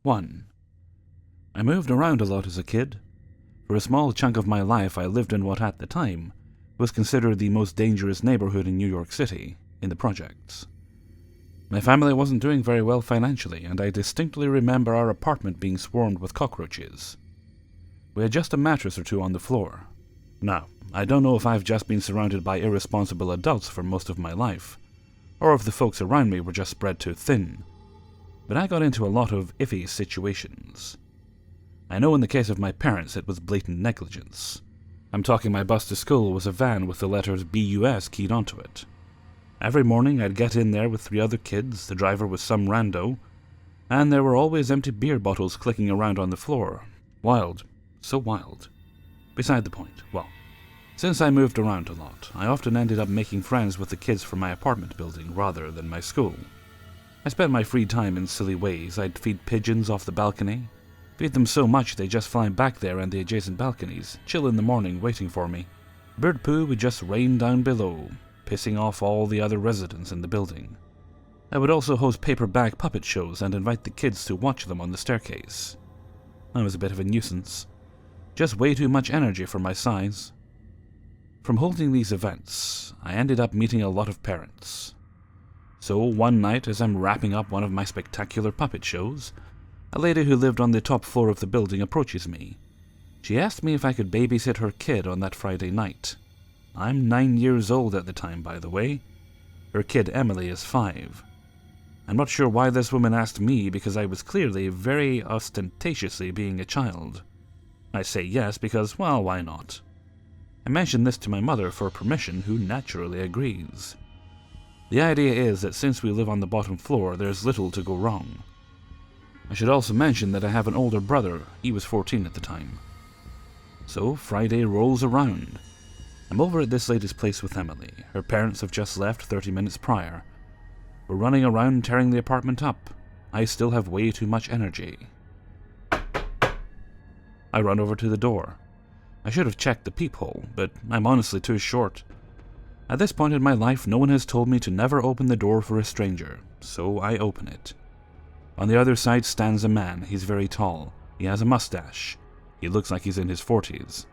1. I moved around a lot as a kid. For a small chunk of my life, I lived in what at the time was considered the most dangerous neighborhood in New York City, in the projects. My family wasn't doing very well financially, and I distinctly remember our apartment being swarmed with cockroaches. We had just a mattress or two on the floor. Now, I don't know if I've just been surrounded by irresponsible adults for most of my life, or if the folks around me were just spread too thin, but I got into a lot of iffy situations. I know in the case of my parents it was blatant negligence. I'm talking my bus to school was a van with the letters BUS keyed onto it. Every morning I'd get in there with 3 other kids, the driver was some rando, and there were always empty beer bottles clicking around on the floor. Wild. So wild. Beside the point. Well, since I moved around a lot, I often ended up making friends with the kids from my apartment building rather than my school. I spent my free time in silly ways. I'd feed pigeons off the balcony. Feed them so much they just fly back there and the adjacent balconies, chill in the morning waiting for me. Bird poo would just rain down below, pissing off all the other residents in the building. I would also host paper bag puppet shows and invite the kids to watch them on the staircase. I was a bit of a nuisance. Just way too much energy for my size. From holding these events, I ended up meeting a lot of parents. So one night, as I'm wrapping up one of my spectacular puppet shows, a lady who lived on the top floor of the building approaches me. She asked me if I could babysit her kid on that Friday night. I'm 9 years old at the time, by the way. Her kid Emily is 5. I'm not sure why this woman asked me because I was clearly very ostentatiously being a child. I say yes because, well, why not? I mentioned this to my mother for permission, who naturally agrees. The idea is that since we live on the bottom floor, there's little to go wrong. I should also mention that I have an older brother. He was 14 at the time. So Friday rolls around. I'm over at this lady's place with Emily. Her parents have just left 30 minutes prior. We're running around tearing the apartment up. I still have way too much energy. I run over to the door. I should have checked the peephole, but I'm honestly too short. At this point in my life, no one has told me to never open the door for a stranger, so I open it. On the other side stands a man. He's very tall. He has a mustache. He looks like he's in his 40s.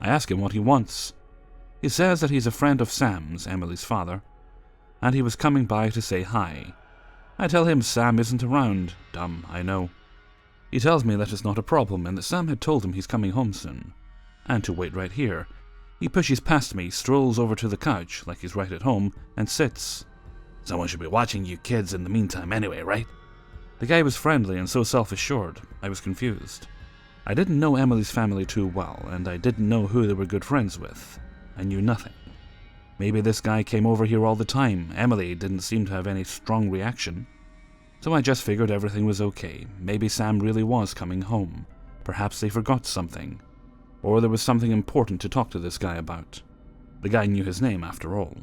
I ask him what he wants. He says that he's a friend of Sam's, Emily's father, and he was coming by to say hi. I tell him Sam isn't around. Dumb, I know. He tells me that it's not a problem and that Sam had told him he's coming home soon, and to wait right here. He pushes past me, strolls over to the couch, like he's right at home, and sits. Someone should be watching you kids in the meantime anyway, right? The guy was friendly and so self-assured. I was confused. I didn't know Emily's family too well, and I didn't know who they were good friends with. I knew nothing. Maybe this guy came over here all the time. Emily didn't seem to have any strong reaction. So I just figured everything was okay. Maybe Sam really was coming home. Perhaps they forgot something. Or there was something important to talk to this guy about. The guy knew his name, after all.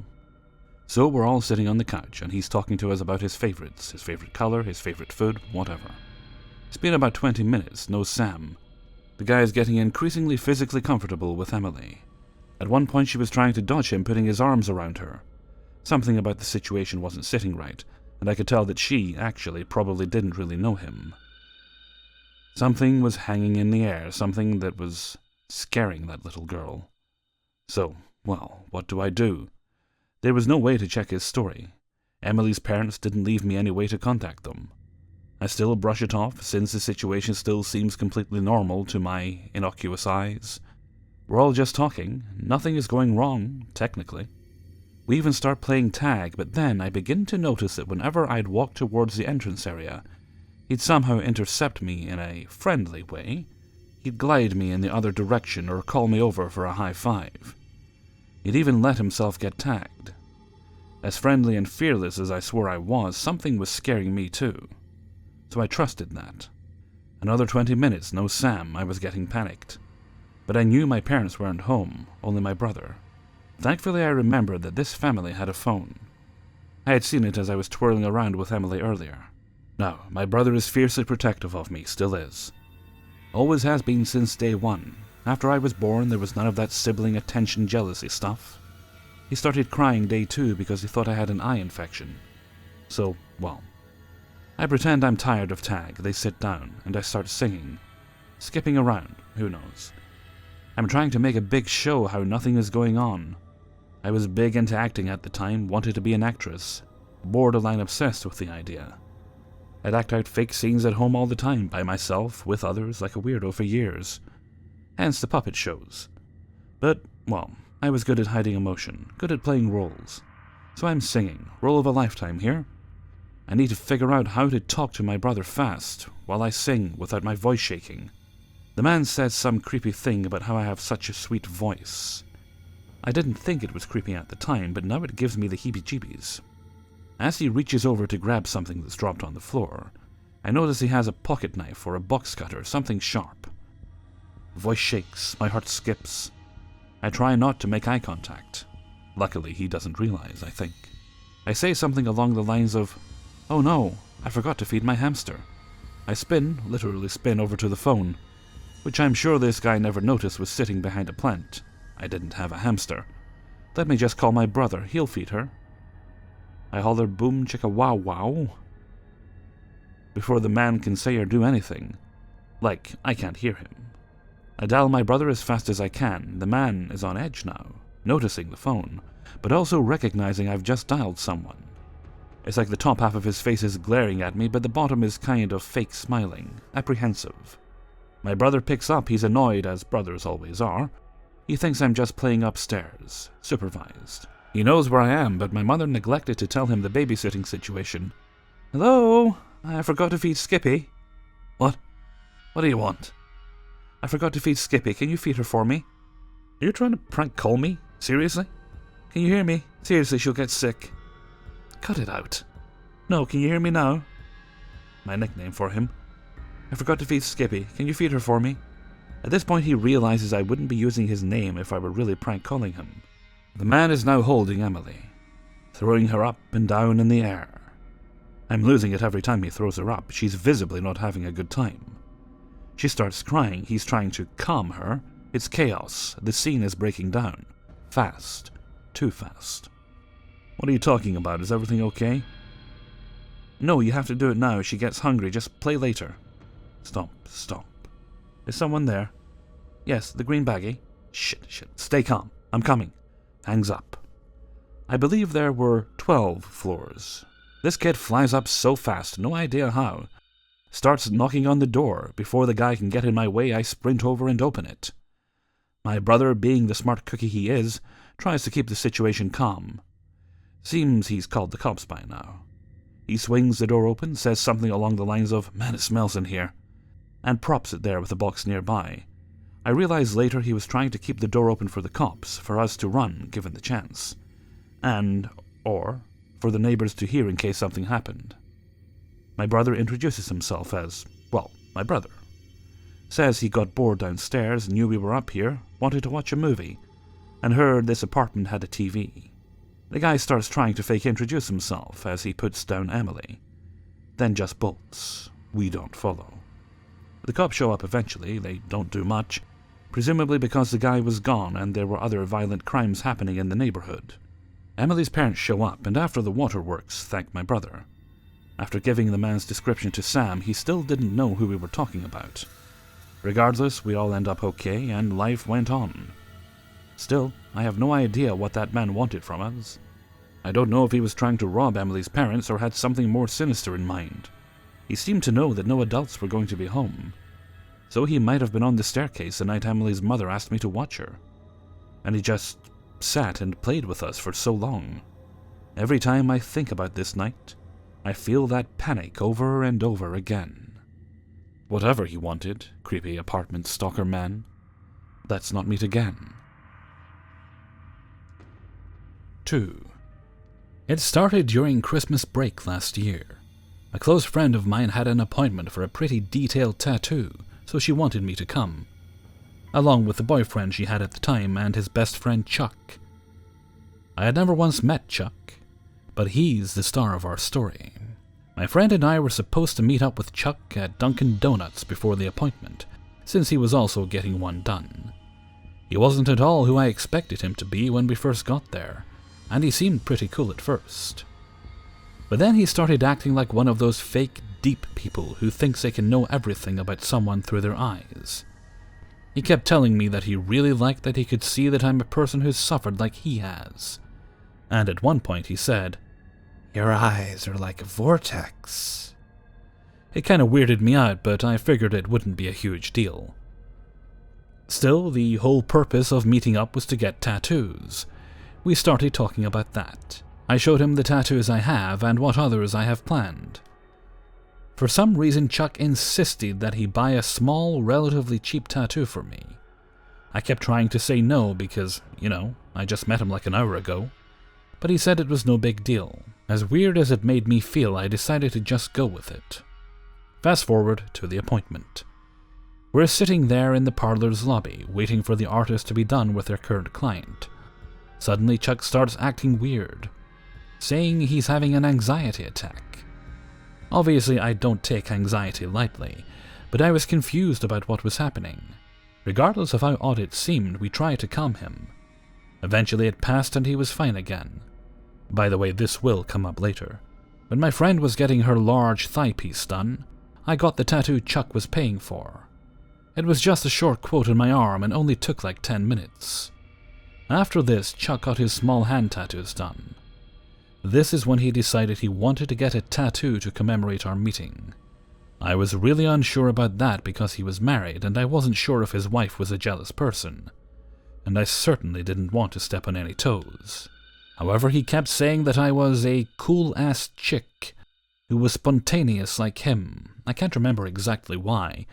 So we're all sitting on the couch, and he's talking to us about his favorites, his favorite color, his favorite food, whatever. It's been about 20 minutes, no Sam. The guy is getting increasingly physically comfortable with Emily. At one point she was trying to dodge him, putting his arms around her. Something about the situation wasn't sitting right, and I could tell that she, actually, probably didn't really know him. Something was hanging in the air, something that was scaring that little girl. So, well, what do I do? There was no way to check his story. Emily's parents didn't leave me any way to contact them. I still brush it off, since the situation still seems completely normal to my innocuous eyes. We're all just talking. Nothing is going wrong, technically. We even start playing tag, but then I begin to notice that whenever I'd walk towards the entrance area, he'd somehow intercept me in a friendly way. He'd glide me in the other direction or call me over for a high five. He'd even let himself get tagged. As friendly and fearless as I swore I was, something was scaring me too. So I trusted that. Another 20 minutes, no Sam. I was getting panicked. But I knew my parents weren't home, only my brother. Thankfully I remembered that this family had a phone. I had seen it as I was twirling around with Emily earlier. Now, my brother is fiercely protective of me, still is. Always has been since day one. After I was born, there was none of that sibling attention jealousy stuff. He started crying day 2 because he thought I had an eye infection. So, well, I pretend I'm tired of tag, they sit down, and I start singing. Skipping around, who knows. I'm trying to make a big show how nothing is going on. I was big into acting at the time, wanted to be an actress. Borderline obsessed with the idea. I'd act out fake scenes at home all the time, by myself, with others, like a weirdo for years. Hence the puppet shows. But, well, I was good at hiding emotion, good at playing roles. So I'm singing, role of a lifetime here. I need to figure out how to talk to my brother fast, while I sing without my voice shaking. The man says some creepy thing about how I have such a sweet voice. I didn't think it was creepy at the time, but now it gives me the heebie-jeebies. As he reaches over to grab something that's dropped on the floor, I notice he has a pocket knife or a box cutter, something sharp. Voice shakes, my heart skips. I try not to make eye contact. Luckily, he doesn't realize, I think. I say something along the lines of, "Oh no, I forgot to feed my hamster." I spin, literally spin over to the phone, which I'm sure this guy never noticed was sitting behind a plant. I didn't have a hamster. Let me just call my brother, he'll feed her. I holler boom chicka wow wow before the man can say or do anything. Like, I can't hear him. I dial my brother as fast as I can. The man is on edge now, noticing the phone, but also recognizing I've just dialed someone. It's like the top half of his face is glaring at me, but the bottom is kind of fake smiling, apprehensive. My brother picks up, he's annoyed, as brothers always are. He thinks I'm just playing upstairs, supervised. He knows where I am, but my mother neglected to tell him the babysitting situation. "Hello? I forgot to feed Skippy." "What? What do you want?" "I forgot to feed Skippy. Can you feed her for me?" "Are you trying to prank call me? Seriously? Can you hear me? Seriously, she'll get sick." "Cut it out." "No, can you hear me now?" My nickname for him. "I forgot to feed Skippy. Can you feed her for me?" At this point he realizes I wouldn't be using his name if I were really prank calling him. The man is now holding Emily, throwing her up and down in the air. I'm losing it every time he throws her up. She's visibly not having a good time. She starts crying. He's trying to calm her. It's chaos. The scene is breaking down. Fast. Too fast. "What are you talking about? Is everything okay?" "No, you have to do it now. She gets hungry. Just play later." Stop. Is someone there?" "Yes, the green baggie." Shit. Stay calm. I'm coming." Hangs up. I believe there were 12 floors. This kid flies up so fast, no idea how. Starts knocking on the door. Before the guy can get in my way, I sprint over and open it. My brother, being the smart cookie he is, tries to keep the situation calm. Seems he's called the cops by now. He swings the door open, says something along the lines of, "Man, it smells in here," and props it there with a box nearby. I realize later he was trying to keep the door open for the cops, for us to run, given the chance. Or for the neighbors to hear in case something happened. My brother introduces himself as, well, my brother. Says he got bored downstairs, knew we were up here, wanted to watch a movie, and heard this apartment had a TV. The guy starts trying to fake introduce himself as he puts down Emily. Then just bolts. We don't follow. The cops show up eventually. They don't do much, presumably because the guy was gone and there were other violent crimes happening in the neighborhood. Emily's parents show up, and after the waterworks, thank my brother. After giving the man's description to Sam, he still didn't know who we were talking about. Regardless, we all end up okay, and life went on. Still, I have no idea what that man wanted from us. I don't know if he was trying to rob Emily's parents or had something more sinister in mind. He seemed to know that no adults were going to be home. So he might have been on the staircase the night Emily's mother asked me to watch her. And he just sat and played with us for so long. Every time I think about this night, I feel that panic over and over again. Whatever he wanted, creepy apartment stalker man, let's not meet again. 2. It started during Christmas break last year. A close friend of mine had an appointment for a pretty detailed tattoo, so she wanted me to come, along with the boyfriend she had at the time and his best friend Chuck. I had never once met Chuck, but he's the star of our story. My friend and I were supposed to meet up with Chuck at Dunkin' Donuts before the appointment, since he was also getting one done. He wasn't at all who I expected him to be when we first got there, and he seemed pretty cool at first. But then he started acting like one of those fake, deep people who thinks they can know everything about someone through their eyes. He kept telling me that he really liked that he could see that I'm a person who's suffered like he has. And at one point he said, "Your eyes are like a vortex." It kinda weirded me out, but I figured it wouldn't be a huge deal. Still, the whole purpose of meeting up was to get tattoos. We started talking about that. I showed him the tattoos I have and what others I have planned. For some reason, Chuck insisted that he buy a small, relatively cheap tattoo for me. I kept trying to say no because, I just met him like an hour ago. But he said it was no big deal. As weird as it made me feel, I decided to just go with it. Fast forward to the appointment. We're sitting there in the parlor's lobby, waiting for the artist to be done with their current client. Suddenly, Chuck starts acting weird, saying he's having an anxiety attack. Obviously, I don't take anxiety lightly, but I was confused about what was happening. Regardless of how odd it seemed, we tried to calm him. Eventually it passed and he was fine again. By the way, this will come up later. When my friend was getting her large thigh piece done, I got the tattoo Chuck was paying for. It was just a short quote on my arm and only took like 10 minutes. After this, Chuck got his small hand tattoos done. This is when he decided he wanted to get a tattoo to commemorate our meeting. I was really unsure about that because he was married and I wasn't sure if his wife was a jealous person. And I certainly didn't want to step on any toes. However, he kept saying that I was a cool-ass chick who was spontaneous like him. I can't remember exactly why.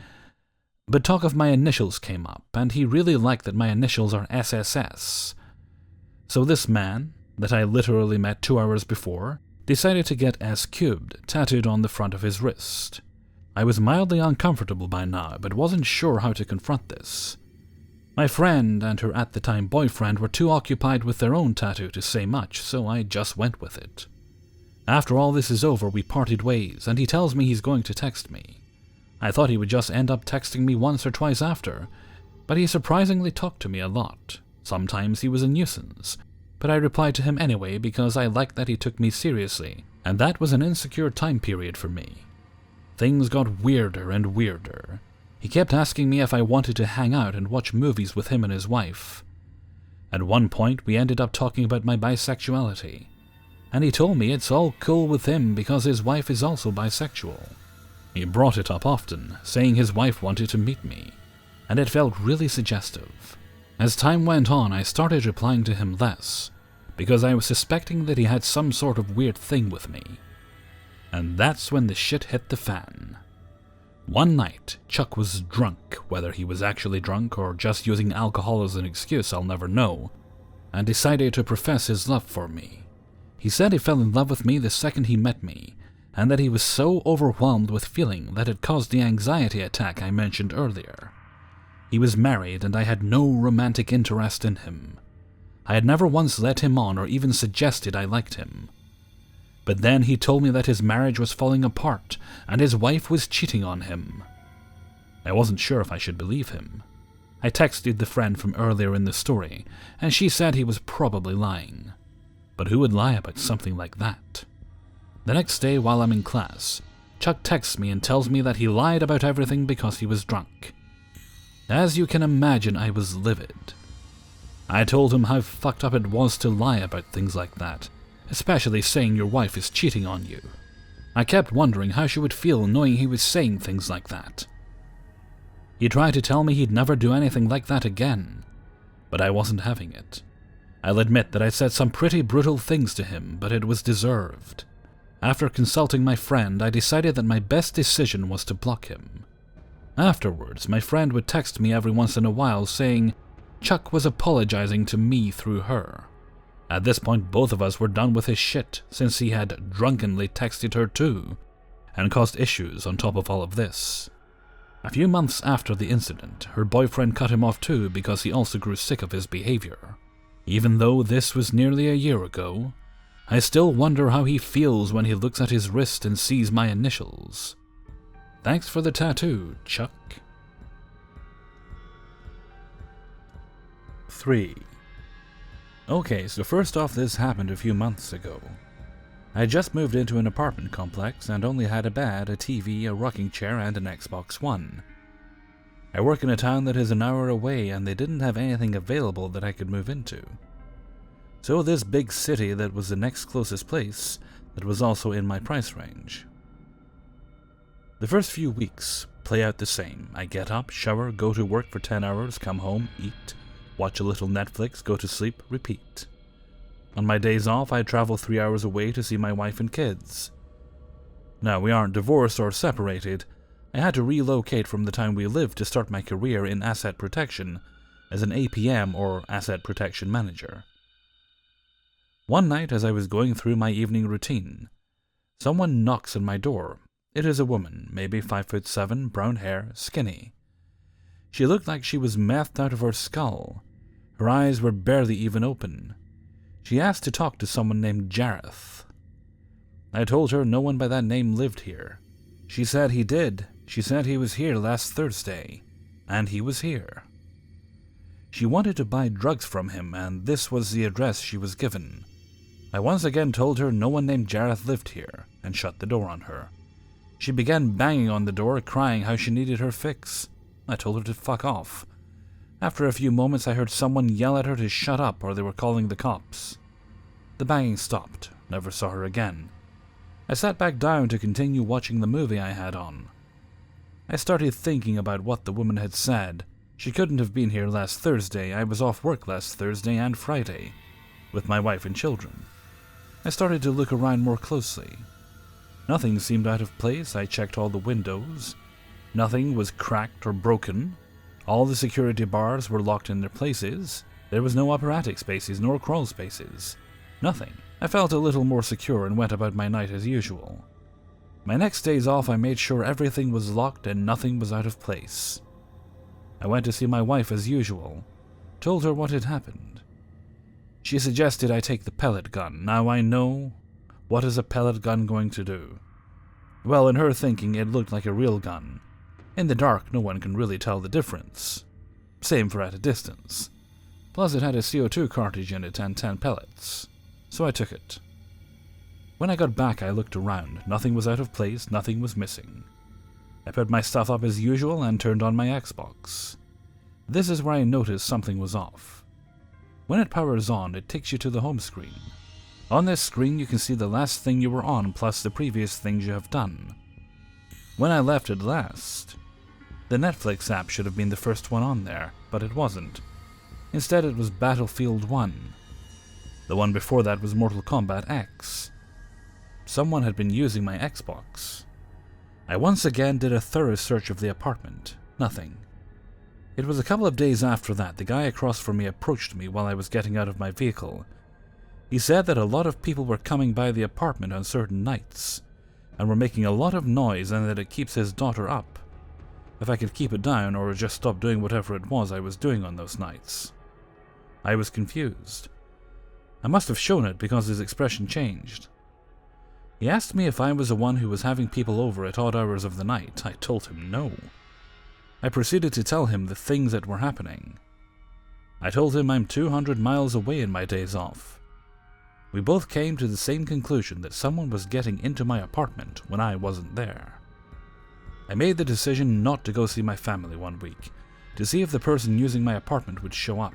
But talk of my initials came up, and he really liked that my initials are SSS. So this man, that I literally met 2 hours before, decided to get S-cubed tattooed on the front of his wrist. I was mildly uncomfortable by now, but wasn't sure how to confront this. My friend and her at-the-time boyfriend were too occupied with their own tattoo to say much, so I just went with it. After all this is over, we parted ways, and he tells me he's going to text me. I thought he would just end up texting me once or twice after, but he surprisingly talked to me a lot. Sometimes he was a nuisance, but I replied to him anyway because I liked that he took me seriously, and that was an insecure time period for me. Things got weirder and weirder. He kept asking me if I wanted to hang out and watch movies with him and his wife. At one point, we ended up talking about my bisexuality, and he told me it's all cool with him because his wife is also bisexual. He brought it up often, saying his wife wanted to meet me, and it felt really suggestive. As time went on, I started replying to him less, because I was suspecting that he had some sort of weird thing with me. And that's when the shit hit the fan. One night, Chuck was drunk, whether he was actually drunk or just using alcohol as an excuse I'll never know, and decided to profess his love for me. He said he fell in love with me the second he met me, and that he was so overwhelmed with feeling that it caused the anxiety attack I mentioned earlier. He was married and I had no romantic interest in him. I had never once led him on or even suggested I liked him. But then he told me that his marriage was falling apart and his wife was cheating on him. I wasn't sure if I should believe him. I texted the friend from earlier in the story, and she said he was probably lying. But who would lie about something like that? The next day while I'm in class, Chuck texts me and tells me that he lied about everything because he was drunk. As you can imagine, I was livid. I told him how fucked up it was to lie about things like that, especially saying your wife is cheating on you. I kept wondering how she would feel knowing he was saying things like that. He tried to tell me he'd never do anything like that again, but I wasn't having it. I'll admit that I said some pretty brutal things to him, but it was deserved. After consulting my friend, I decided that my best decision was to block him. Afterwards, my friend would text me every once in a while saying Chuck was apologizing to me through her. At this point, both of us were done with his shit, since he had drunkenly texted her too, and caused issues on top of all of this. A few months after the incident, her boyfriend cut him off too because he also grew sick of his behavior. Even though this was nearly a year ago, I still wonder how he feels when he looks at his wrist and sees my initials. Thanks for the tattoo, Chuck. 3. Okay, so first off, this happened a few months ago. I had just moved into an apartment complex and only had a bed, a TV, a rocking chair, and an Xbox One. I work in a town that is an hour away and they didn't have anything available that I could move into. So this big city that was the next closest place that was also in my price range. The first few weeks play out the same. I get up, shower, go to work for 10 hours, come home, eat, watch a little Netflix, go to sleep, repeat. On my days off, I travel 3 hours away to see my wife and kids. Now, we aren't divorced or separated. I had to relocate from the town we lived to start my career in asset protection as an APM or asset protection manager. One night, as I was going through my evening routine, someone knocks on my door. It is a woman, maybe 5'7", brown hair, skinny. She looked like she was methed out of her skull. Her eyes were barely even open. She asked to talk to someone named Jareth. I told her no one by that name lived here. She said he did. She said he was here last Thursday. And he was here. She wanted to buy drugs from him, and this was the address she was given. I once again told her no one named Jareth lived here, and shut the door on her. She began banging on the door, crying how she needed her fix. I told her to fuck off. After a few moments, I heard someone yell at her to shut up or they were calling the cops. The banging stopped. Never saw her again. I sat back down to continue watching the movie I had on. I started thinking about what the woman had said. She couldn't have been here last Thursday. I was off work last Thursday and Friday, with my wife and children. I started to look around more closely. Nothing seemed out of place. I checked all the windows. Nothing was cracked or broken. All the security bars were locked in their places. There was no upper attic spaces nor crawl spaces. Nothing. I felt a little more secure and went about my night as usual. My next days off, I made sure everything was locked and nothing was out of place. I went to see my wife as usual. Told her what had happened. She suggested I take the pellet gun. Now I know, what is a pellet gun going to do? Well, in her thinking, it looked like a real gun. In the dark, no one can really tell the difference. Same for at a distance. Plus, it had a CO2 cartridge in it and 10 pellets. So I took it. When I got back, I looked around. Nothing was out of place, nothing was missing. I put my stuff up as usual and turned on my Xbox. This is where I noticed something was off. When it powers on, it takes you to the home screen. On this screen, you can see the last thing you were on plus the previous things you have done. When I left it last, the Netflix app should have been the first one on there, but it wasn't. Instead, it was Battlefield 1. The one before that was Mortal Kombat X. Someone had been using my Xbox. I once again did a thorough search of the apartment. Nothing. It was a couple of days after that the guy across from me approached me while I was getting out of my vehicle. He said that a lot of people were coming by the apartment on certain nights, and were making a lot of noise and that it keeps his daughter up. If I could keep it down or just stop doing whatever it was I was doing on those nights. I was confused. I must have shown it because his expression changed. He asked me if I was the one who was having people over at odd hours of the night. I told him no. I proceeded to tell him the things that were happening. I told him I'm 200 miles away in my days off. We both came to the same conclusion that someone was getting into my apartment when I wasn't there. I made the decision not to go see my family one week, to see if the person using my apartment would show up.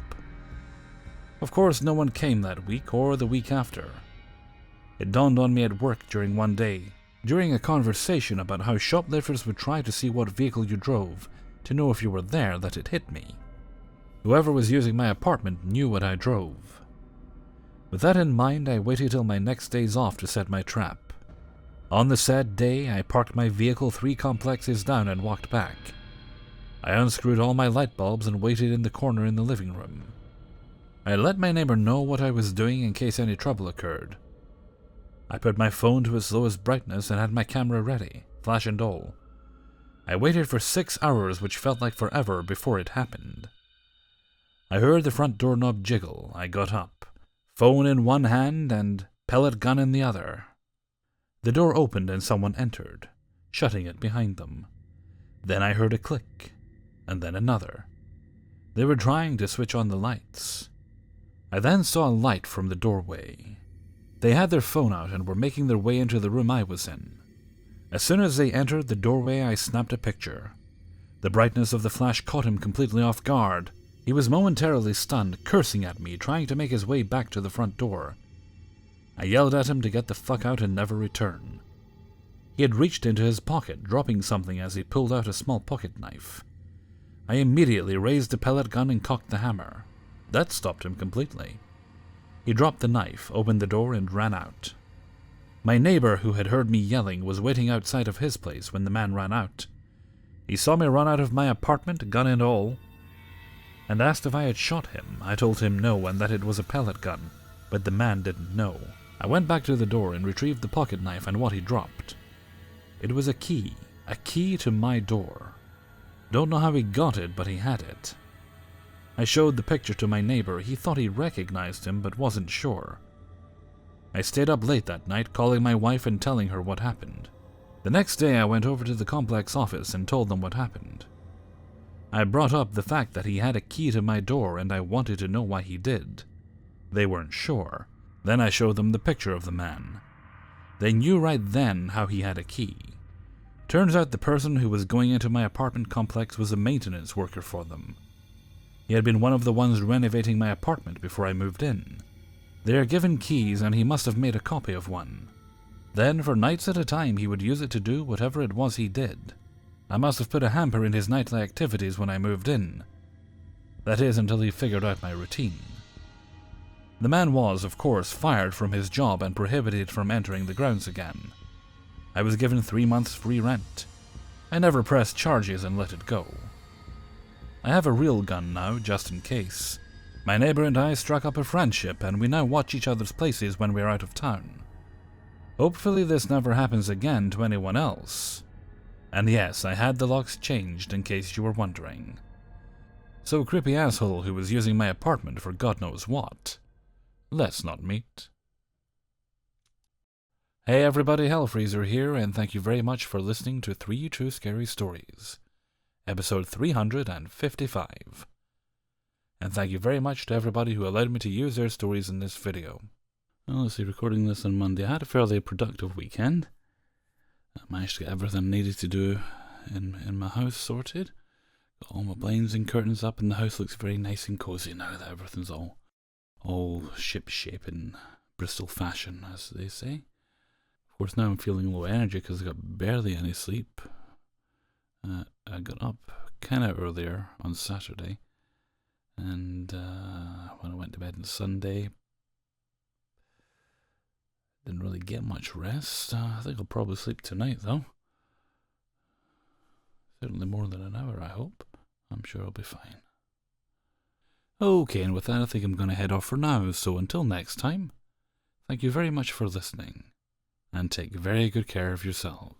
Of course, no one came that week or the week after. It dawned on me at work during one day, during a conversation about how shoplifters would try to see what vehicle you drove to know if you were there, that it hit me. Whoever was using my apartment knew what I drove. With that in mind, I waited till my next days off to set my trap. On the said day, I parked my vehicle 3 complexes down and walked back. I unscrewed all my light bulbs and waited in the corner in the living room. I let my neighbor know what I was doing in case any trouble occurred. I put my phone to its lowest brightness and had my camera ready, flash and all. I waited for 6 hours, which felt like forever, before it happened. I heard the front doorknob jiggle. I got up, phone in one hand and pellet gun in the other. The door opened and someone entered, shutting it behind them. Then I heard a click, and then another. They were trying to switch on the lights. I then saw a light from the doorway. They had their phone out and were making their way into the room I was in. As soon as they entered the doorway, I snapped a picture. The brightness of the flash caught him completely off guard. He was momentarily stunned, cursing at me, trying to make his way back to the front door. I yelled at him to get the fuck out and never return. He had reached into his pocket, dropping something as he pulled out a small pocket knife. I immediately raised the pellet gun and cocked the hammer. That stopped him completely. He dropped the knife, opened the door, and ran out. My neighbor, who had heard me yelling, was waiting outside of his place when the man ran out. He saw me run out of my apartment, gun and all, and asked if I had shot him. I told him no and that it was a pellet gun, but the man didn't know. I went back to the door and retrieved the pocket knife and what he dropped. It was a key to my door. Don't know how he got it, but he had it. I showed the picture to my neighbor. He thought he recognized him, but wasn't sure. I stayed up late that night, calling my wife and telling her what happened. The next day I went over to the complex office and told them what happened. I brought up the fact that he had a key to my door and I wanted to know why he did. They weren't sure. Then I showed them the picture of the man. They knew right then how he had a key. Turns out the person who was going into my apartment complex was a maintenance worker for them. He had been one of the ones renovating my apartment before I moved in. They are given keys and he must have made a copy of one. Then, for nights at a time, he would use it to do whatever it was he did. I must have put a hamper in his nightly activities when I moved in. That is, until he figured out my routine. The man was, of course, fired from his job and prohibited from entering the grounds again. I was given 3 months free rent. I never pressed charges and let it go. I have a real gun now, just in case. My neighbor and I struck up a friendship, and we now watch each other's places when we're out of town. Hopefully this never happens again to anyone else. And yes, I had the locks changed in case you were wondering. So creepy asshole who was using my apartment for God knows what. Let's not meet. Hey everybody, Hellfreezer here, and thank you very much for listening to 3 True Scary Stories, episode 355. And thank you very much to everybody who allowed me to use their stories in this video. Well, let's see, recording this on Monday. I had a fairly productive weekend. I managed to get everything I needed to do in my house sorted. Got all my blinds and curtains up, and the house looks very nice and cozy now that everything's all ship-shape in Bristol fashion, as they say. Of course, now I'm feeling low energy because I got barely any sleep. I got up kind of earlier on Saturday, and when I went to bed on Sunday, didn't really get much rest. I think I'll probably sleep tonight, though. Certainly more than an hour, I hope. I'm sure I'll be fine. Okay, and with that, I think I'm going to head off for now. So until next time, thank you very much for listening, and take very good care of yourselves.